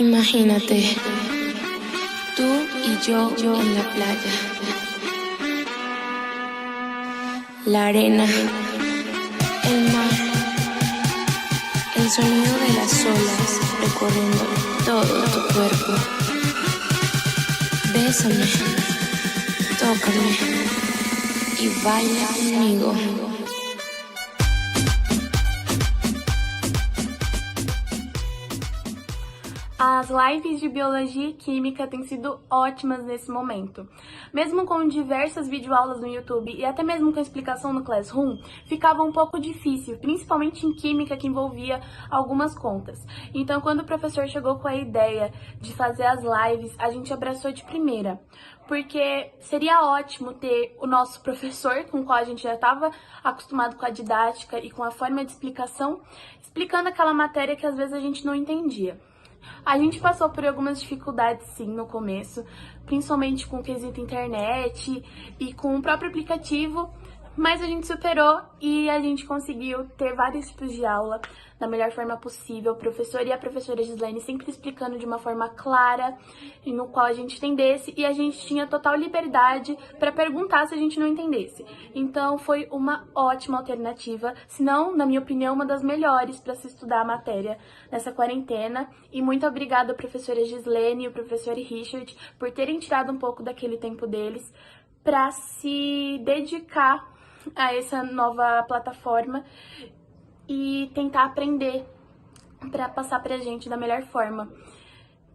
Imagínate, tú y yo en la playa, la arena, el mar, el sonido de las olas recorriendo todo tu cuerpo. Bésame, tócame y baila conmigo. As lives de Biologia e Química têm sido ótimas nesse momento. Mesmo com diversas videoaulas no YouTube e até mesmo com a explicação no Classroom, ficava um pouco difícil, principalmente em Química, que envolvia algumas contas. Então, quando o professor chegou com a ideia de fazer as lives, a gente abraçou de primeira, porque seria ótimo ter o nosso professor, com o qual a gente já estava acostumado com a didática e com a forma de explicação, explicando aquela matéria que às vezes a gente não entendia. A gente passou por algumas dificuldades, sim, no começo, principalmente com o quesito internet e com o próprio aplicativo, mas a gente superou e a gente conseguiu ter vários tipos de aula da melhor forma possível. O professor e a professora Gislaine sempre explicando de uma forma clara e no qual a gente entendesse, e a gente tinha total liberdade para perguntar se a gente não entendesse. Então foi uma ótima alternativa, se não, na minha opinião, uma das melhores para se estudar a matéria nessa quarentena. E muito obrigada, professora Gislaine e o professor Richard, por terem tirado um pouco daquele tempo deles para se dedicar a essa nova plataforma e tentar aprender para passar pra gente da melhor forma.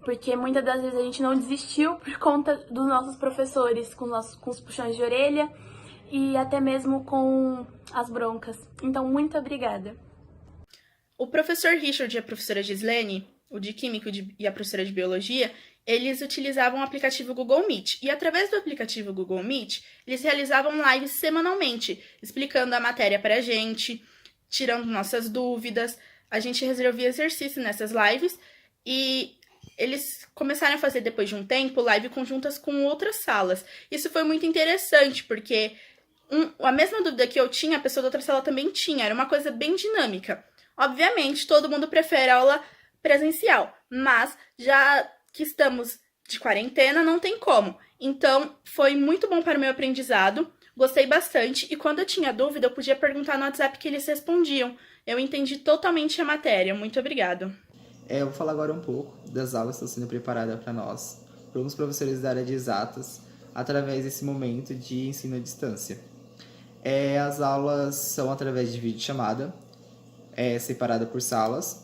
Porque muitas das vezes a gente não desistiu por conta dos nossos professores, com os puxões de orelha e até mesmo com as broncas. Então, muito obrigada. O professor Richard e a professora Gislaine, o de Química e a professora de Biologia, eles utilizavam o aplicativo Google Meet. E através do aplicativo Google Meet, eles realizavam lives semanalmente, explicando a matéria pra gente, tirando nossas dúvidas. A gente resolvia exercício nessas lives e eles começaram a fazer, depois de um tempo, live conjuntas com outras salas. Isso foi muito interessante, porque a mesma dúvida que eu tinha, a pessoa da outra sala também tinha. Era uma coisa bem dinâmica. Obviamente, todo mundo prefere aula presencial, mas já que estamos de quarentena, não tem como. Então, foi muito bom para o meu aprendizado, gostei bastante, e quando eu tinha dúvida, eu podia perguntar no WhatsApp que eles respondiam. Eu entendi totalmente a matéria. Muito obrigado. Eu vou falar agora um pouco das aulas que estão sendo preparadas para nós, por alguns professores da área de exatas, através desse momento de ensino à distância. As aulas são através de videochamada, separada por salas,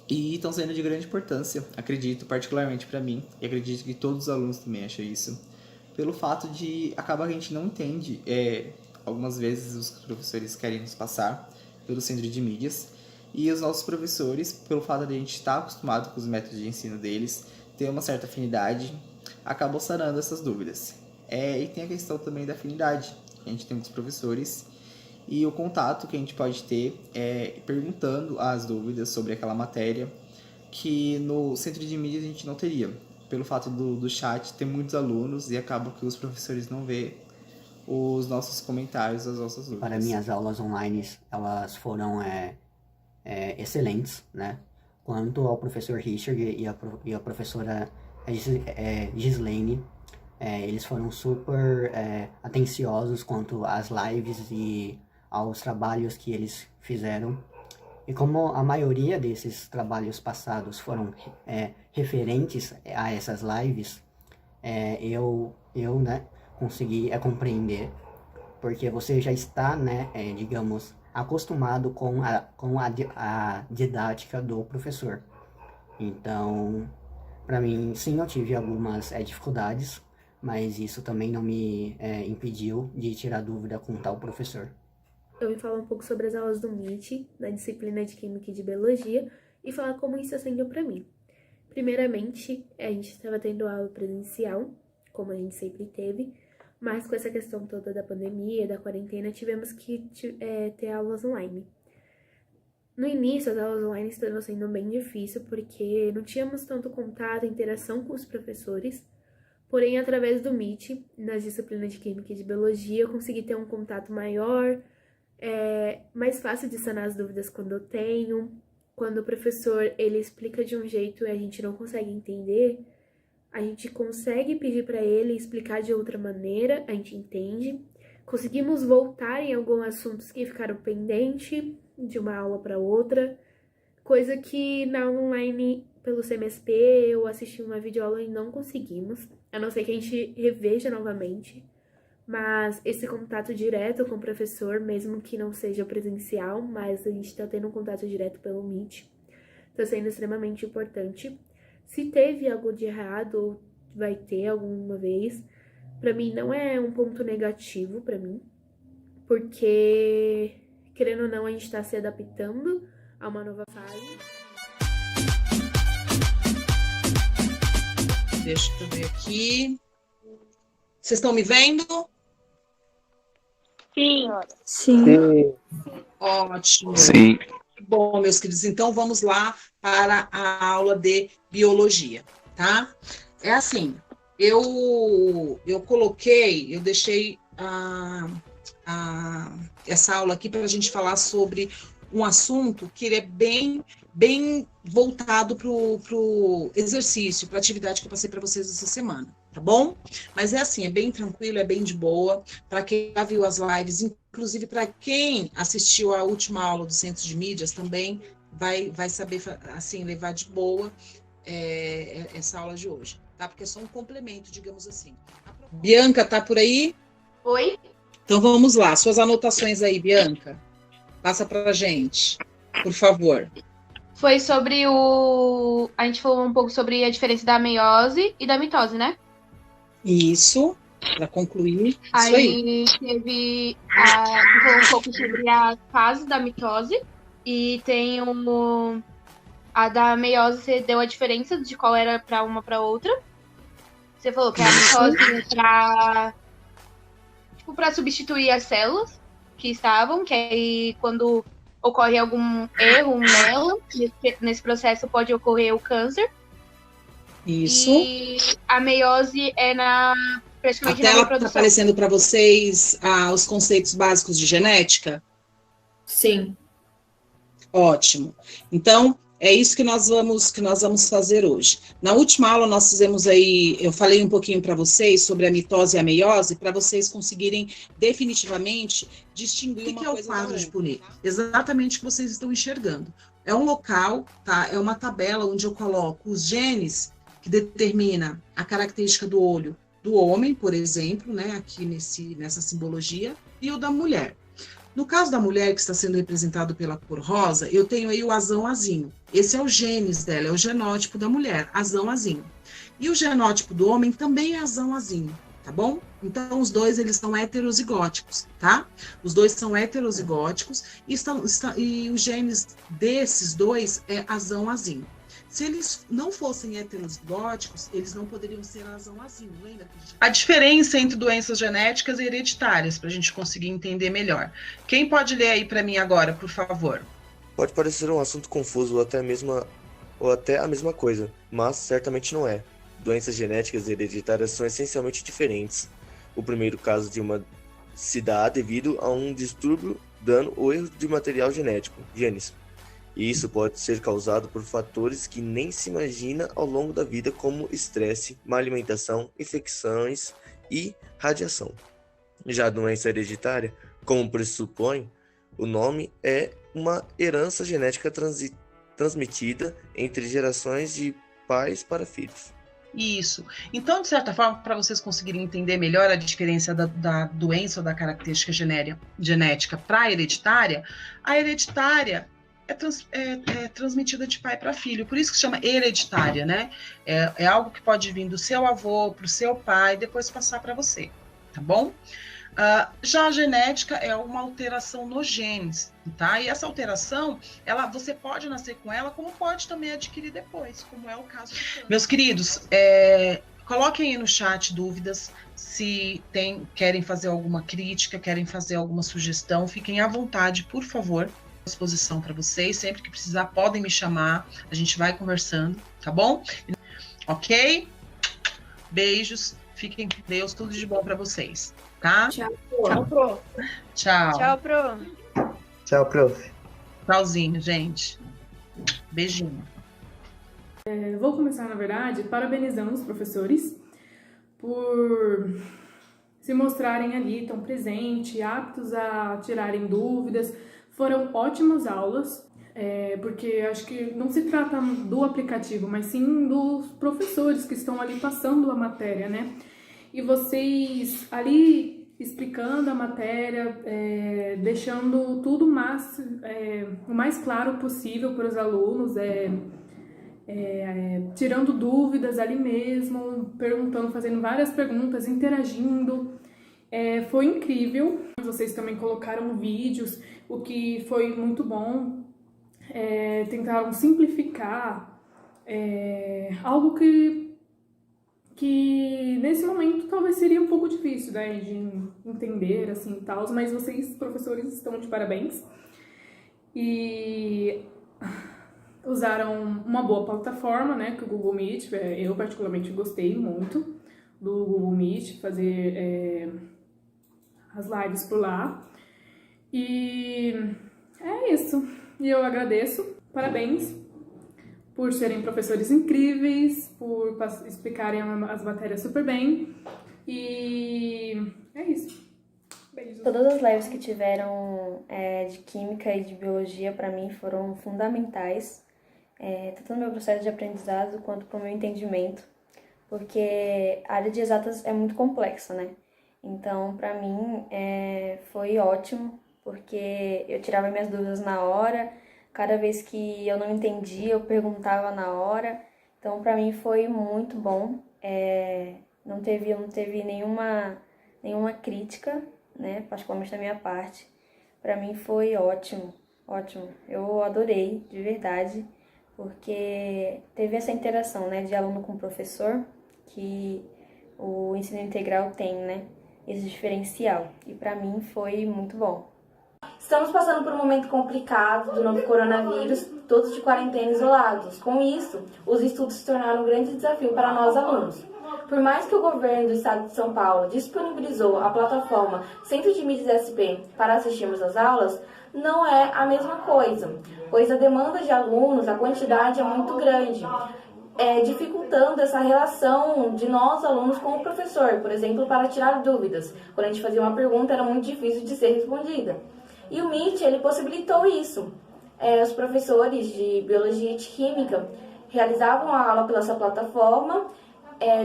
e estão sendo de grande importância, acredito, particularmente para mim, e acredito que todos os alunos também acham isso, pelo fato de acaba que a gente não entende, algumas vezes os professores querem nos passar pelo centro de mídias, e os nossos professores, pelo fato de a gente estar acostumado com os métodos de ensino deles, ter uma certa afinidade, acabam sanando essas dúvidas. E tem a questão também da afinidade, a gente tem muitos professores, e o contato que a gente pode ter perguntando as dúvidas sobre aquela matéria, que no centro de mídias a gente não teria, pelo fato do chat ter muitos alunos e acaba que os professores não vê os nossos comentários, as nossas dúvidas. Para mim, as aulas online, elas foram excelentes, né? Quanto ao professor Richard e a professora Gislaine, eles foram super atenciosos quanto às lives e aos trabalhos que eles fizeram. E como a maioria desses trabalhos passados foram referentes a essas lives, eu consegui compreender, porque você já está, digamos, acostumado com a didática do professor. Então, para mim, sim, eu tive algumas dificuldades, mas isso também não me impediu de tirar dúvida com tal professor. Eu vim falar um pouco sobre as aulas do Meet, da disciplina de Química e de Biologia, e falar como isso está sendo para mim. Primeiramente, a gente estava tendo aula presencial, como a gente sempre teve, mas com essa questão toda da pandemia, da quarentena, tivemos que ter aulas online. No início, as aulas online estavam sendo bem difícil, porque não tínhamos tanto contato, interação com os professores, porém, através do Meet, nas disciplinas de Química e de Biologia, eu consegui ter um contato maior, mais fácil de sanar as dúvidas quando eu tenho, quando o professor ele explica de um jeito e a gente não consegue entender, a gente consegue pedir para ele explicar de outra maneira, a gente entende. Conseguimos voltar em alguns assuntos que ficaram pendentes de uma aula para outra, coisa que na online pelo CMSP ou assistir uma videoaula e não conseguimos, a não ser que a gente reveja novamente. Mas esse contato direto com o professor, mesmo que não seja presencial, mas a gente está tendo um contato direto pelo Meet, está sendo extremamente importante. Se teve algo de errado, ou vai ter alguma vez, para mim não é um ponto negativo para mim, porque, querendo ou não, a gente está se adaptando a uma nova fase. Deixa eu ver aqui. Vocês estão me vendo? Sim. Sim. Ótimo. Sim. Bom, meus queridos, então vamos lá para a aula de biologia, tá? É assim, eu deixei essa aula aqui para a gente falar sobre um assunto que ele é bem voltado para o exercício, para a atividade que eu passei para vocês essa semana, tá bom? Mas é assim, é bem tranquilo, é bem de boa, para quem já viu as lives, inclusive para quem assistiu a última aula do Centro de Mídias também vai saber, assim, levar de boa essa aula de hoje, tá? Porque é só um complemento, digamos assim. Bianca, tá por aí? Oi? Então vamos lá, suas anotações aí, Bianca. Passa pra gente, por favor. Foi sobre a gente falou um pouco sobre a diferença da meiose e da mitose, né? Isso, para concluir. Isso Aí teve falou um pouco sobre as fases da mitose e tem a da meiose, você deu a diferença de qual era para uma para outra. Você falou que a mitose é para substituir as células que estavam, que aí quando ocorre algum erro nela, nesse processo pode ocorrer o câncer. Isso. E a meiose é praticamente a na tela reprodução. está aparecendo para vocês os conceitos básicos de genética? Sim. Ótimo. Então, é isso que nós vamos fazer hoje. Na última aula, nós fizemos aí, eu falei um pouquinho para vocês sobre a mitose e a meiose, para vocês conseguirem definitivamente distinguir uma coisa da outra. O que é o quadro de Punnett? Exatamente o que vocês estão enxergando. É um local, tá? É uma tabela onde eu coloco os genes que determina a característica do olho do homem, por exemplo, né? Aqui nessa simbologia, e o da mulher. No caso da mulher, que está sendo representado pela cor rosa, eu tenho aí o azão-azinho. Esse é o genes dela, é o genótipo da mulher, azão-azinho. E o genótipo do homem também é azão-azinho, tá bom? Então, os dois, eles são heterozigóticos, tá? Os dois são heterozigóticos e os genes desses dois é azão-azinho. Se eles não fossem heterozigóticos, eles não poderiam ser azão-azinho, lembra? A diferença entre doenças genéticas e hereditárias, para a gente conseguir entender melhor. Quem pode ler aí para mim agora, por favor? Pode parecer um assunto confuso ou até a mesma coisa, mas certamente não é. Doenças genéticas e hereditárias são essencialmente diferentes. O primeiro caso se dá devido a um distúrbio, dano ou erro de material genético, genes. E isso pode ser causado por fatores que nem se imagina ao longo da vida, como estresse, má alimentação, infecções e radiação. Já a doença hereditária, como pressupõe o nome, é uma herança genética transmitida entre gerações de pais para filhos. Isso. Então, de certa forma, para vocês conseguirem entender melhor a diferença da doença ou da característica genética para a hereditária é transmitida de pai para filho, por isso que se chama hereditária, né? É algo que pode vir do seu avô para o seu pai, depois passar para você, tá bom? Já a genética é uma alteração nos genes, tá? E essa alteração, você pode nascer com ela, como pode também adquirir depois, como é o caso do câncer. Meus queridos, coloquem aí no chat dúvidas, se querem fazer alguma crítica, querem fazer alguma sugestão, fiquem à vontade, por favor. Disposição para vocês, sempre que precisar podem me chamar, a gente vai conversando, tá bom? Ok? Beijos, fiquem com Deus, tudo de bom para vocês, tá? Tchau, Pro. Tchau. Tchau, Pro. Tchau, prof. Tchauzinho, gente. Beijinho. Eu vou começar, na verdade, parabenizando os professores por se mostrarem ali tão presentes, aptos a tirarem dúvidas. Foram ótimas aulas, porque acho que não se trata do aplicativo, mas sim dos professores que estão ali passando a matéria, né? E vocês ali explicando a matéria, deixando tudo o mais claro possível para os alunos, tirando dúvidas ali mesmo, perguntando, fazendo várias perguntas, interagindo. Foi incrível. Vocês também colocaram vídeos, o que foi muito bom. Tentaram simplificar algo que nesse momento talvez seria um pouco difícil, né, de entender, assim, tal, mas vocês, professores, estão de parabéns. E usaram uma boa plataforma, né, que é o Google Meet. Eu particularmente gostei muito do Google Meet, fazer as lives por lá. E é isso. E eu agradeço. Parabéns por serem professores incríveis, por explicarem as matérias super bem. E é isso. Beijos. Todas as lives que tiveram de Química e de Biologia, para mim, foram fundamentais, tanto no meu processo de aprendizado quanto para o meu entendimento, porque a área de exatas é muito complexa, né? Então, para mim, foi ótimo, porque eu tirava minhas dúvidas na hora, cada vez que eu não entendia, eu perguntava na hora. Então, para mim, foi muito bom. Não teve nenhuma crítica, né? Particularmente da minha parte. Para mim, foi ótimo, ótimo. Eu adorei, de verdade, porque teve essa interação, né, de aluno com professor, que o ensino integral tem, né? Esse diferencial. E para mim, foi muito bom. Estamos passando por um momento complicado do novo coronavírus, todos de quarentena isolados. Com isso, os estudos se tornaram um grande desafio para nós alunos. Por mais que o governo do estado de São Paulo disponibilizou a plataforma Centro de Mídias SP para assistirmos às aulas, não é a mesma coisa, pois a demanda de alunos, a quantidade é muito grande, dificultando essa relação de nós alunos com o professor, por exemplo, para tirar dúvidas. Quando a gente fazia uma pergunta, era muito difícil de ser respondida. E o Meet, ele possibilitou isso. Os professores de Biologia e de Química realizavam a aula pela sua plataforma.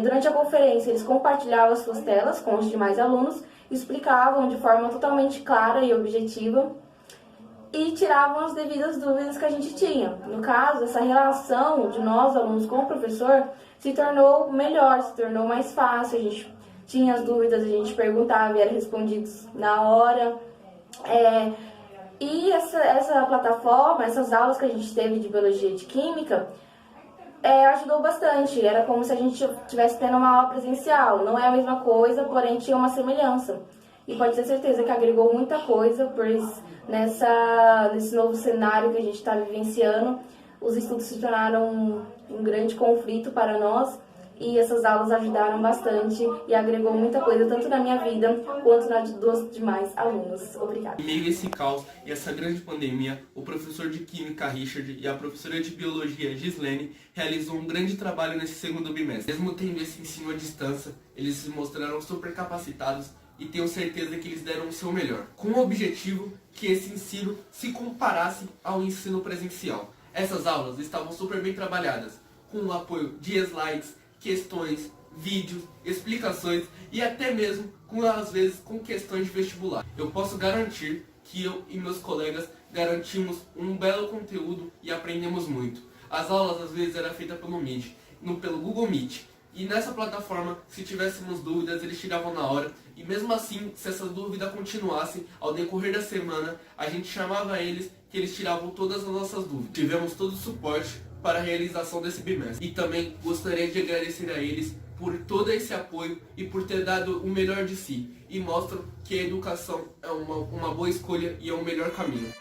Durante a conferência, eles compartilhavam as suas telas com os demais alunos, explicavam de forma totalmente clara e objetiva e tiravam as devidas dúvidas que a gente tinha. No caso, essa relação de nós, alunos, com o professor, se tornou melhor, se tornou mais fácil. A gente tinha as dúvidas, a gente perguntava e eram respondidos na hora. E essa plataforma, essas aulas que a gente teve de Biologia e de Química, ajudou bastante. Era como se a gente estivesse tendo uma aula presencial. Não é a mesma coisa, porém tinha uma semelhança. E pode ter certeza que agregou muita coisa, pois nesse novo cenário que a gente está vivenciando, os estudos se tornaram um grande conflito para nós. E essas aulas ajudaram bastante e agregou muita coisa, tanto na minha vida quanto na dos demais alunos. Obrigada. Em meio a esse caos e essa grande pandemia, o professor de Química, Richard, e a professora de Biologia, Gislene, realizou um grande trabalho nesse segundo bimestre. Mesmo tendo esse ensino à distância, eles se mostraram super capacitados e tenho certeza que eles deram o seu melhor, com o objetivo que esse ensino se comparasse ao ensino presencial. Essas aulas estavam super bem trabalhadas, com o apoio de slides, questões, vídeos, explicações e até mesmo, às vezes, com questões de vestibular. Eu posso garantir que eu e meus colegas garantimos um belo conteúdo e aprendemos muito. As aulas, às vezes, eram feitas pelo Google Meet. E nessa plataforma, se tivéssemos dúvidas, eles tiravam na hora. E mesmo assim, se essa dúvida continuasse, ao decorrer da semana, a gente chamava eles, que eles tiravam todas as nossas dúvidas. Tivemos todo o suporte para a realização desse bimestre. E também gostaria de agradecer a eles por todo esse apoio e por ter dado o melhor de si. E mostram que a educação é uma boa escolha e é o melhor caminho.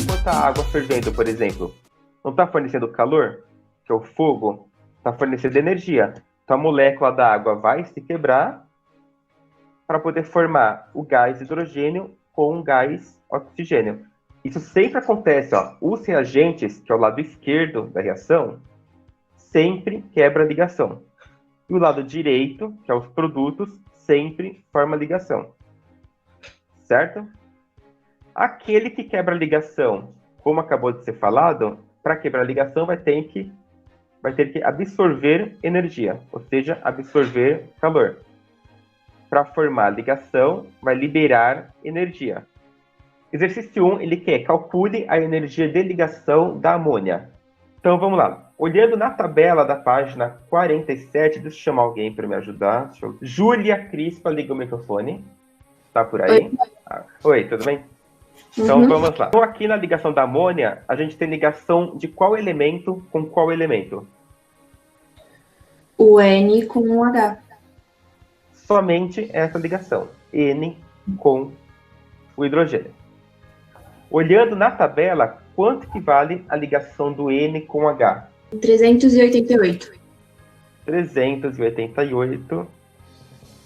Enquanto a água fervendo, por exemplo, não está fornecendo calor, que é o fogo, está fornecendo energia. Então a molécula da água vai se quebrar para poder formar o gás hidrogênio com o gás oxigênio. Isso sempre acontece, ó. Os reagentes, que é o lado esquerdo da reação, sempre quebra a ligação. E o lado direito, que é os produtos, sempre forma ligação. Certo? Aquele que quebra a ligação, como acabou de ser falado, para quebrar a ligação vai ter que absorver energia, ou seja, absorver calor. Para formar a ligação, vai liberar energia. Exercício 1, ele quer calcule a energia de ligação da amônia. Então vamos lá. Olhando na tabela da página 47, deixa eu chamar alguém para me ajudar. Júlia Crispa, liga o microfone. Tá por aí? Oi, tudo bem? Então vamos lá. Então aqui na ligação da amônia, a gente tem ligação de qual elemento com qual elemento? O N com o H. Somente essa ligação. N com o hidrogênio. Olhando na tabela, quanto que vale a ligação do N com H? 388. 388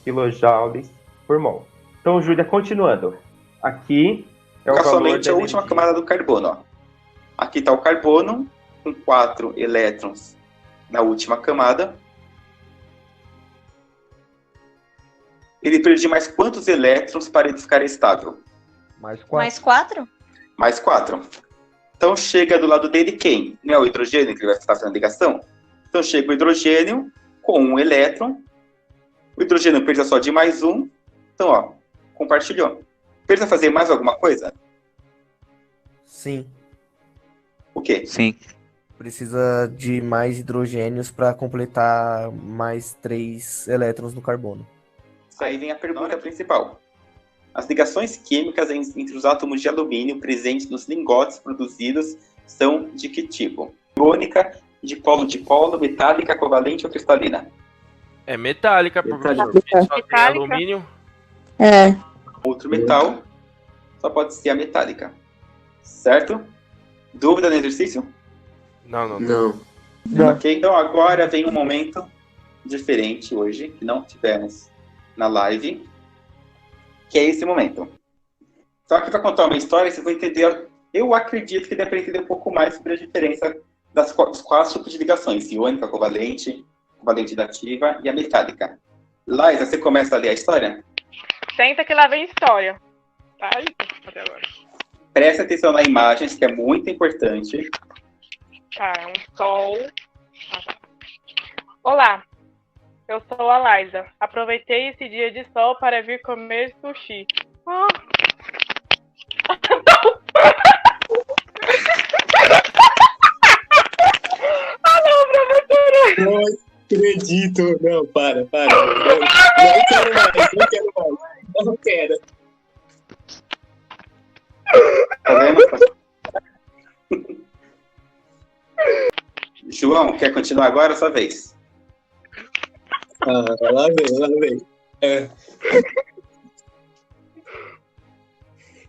kJ por mol. Então, Júlia, continuando. Aqui é o valor somente a última camada do carbono. Ó. Aqui está o carbono, com 4 elétrons na última camada. Ele perde mais quantos elétrons para ele ficar estável? Mais 4. Mais 4? Mais 4. Então chega do lado dele quem? Não é o hidrogênio que ele vai estar fazendo a ligação? Então chega o hidrogênio com um elétron. O hidrogênio precisa só de mais um. Então, ó, compartilhou. Precisa fazer mais alguma coisa? Sim. O quê? Sim. Precisa de mais hidrogênios para completar mais 3 elétrons no carbono. Aí vem a pergunta principal. As ligações químicas entre os átomos de alumínio presentes nos lingotes produzidos são de que tipo? Iônica, dipolo, metálica, covalente ou cristalina? É metálica, professor. Só tem alumínio. É. Outro metal, só pode ser a metálica. Certo? Dúvida no exercício? Não. Ok, então agora vem um momento diferente hoje, que não tivemos na live, que é esse momento. Só que para contar uma história, vocês vão entender, eu acredito que dê para entender um pouco mais sobre a diferença dos 4 tipos de ligações, iônica, covalente, covalente dativa e a metálica. Laísa, você começa a ler a história? Senta que lá vem história. Ai, até agora. Presta atenção nas imagens, que é muito importante. Tá, é um sol. Olá, eu sou a Laísa. Aproveitei esse dia de sol para vir comer sushi. Não, professora! Não acredito. Não, para. Não quero mais. Não quero. Tá vendo? João, quer continuar agora? Sua vez. Lá vem.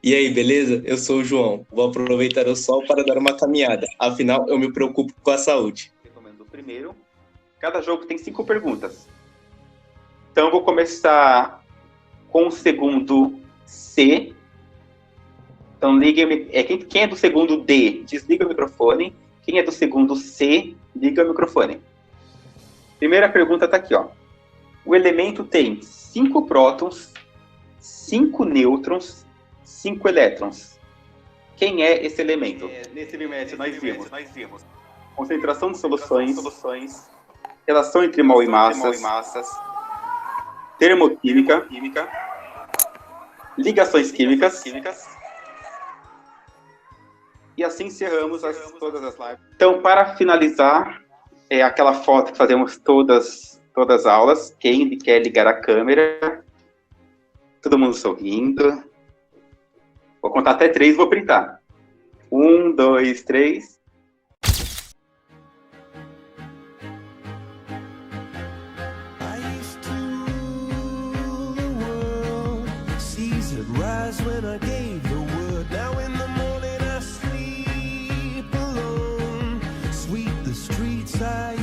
E aí, beleza? Eu sou o João. Vou aproveitar o sol para dar uma caminhada. Afinal, eu me preocupo com a saúde. Recomendo o primeiro. Cada jogo tem 5 perguntas. Então, eu vou começar com o segundo C. Então, quem é do segundo D, desliga o microfone. Quem é do segundo C, liga o microfone. Primeira pergunta está aqui, ó. O elemento tem 5 prótons, 5 nêutrons, 5 elétrons. Quem é esse elemento? Nesse bimestre nós vimos concentração de soluções, relação entre mol e massas, termoquímica, ligações químicas. E assim encerramos todas as lives. Então, para finalizar, é aquela foto que fazemos todas as aulas. Quem quer ligar a câmera? Todo mundo sorrindo. Vou contar até 3 e vou printar. 1, 2, 3. Sweep the streets I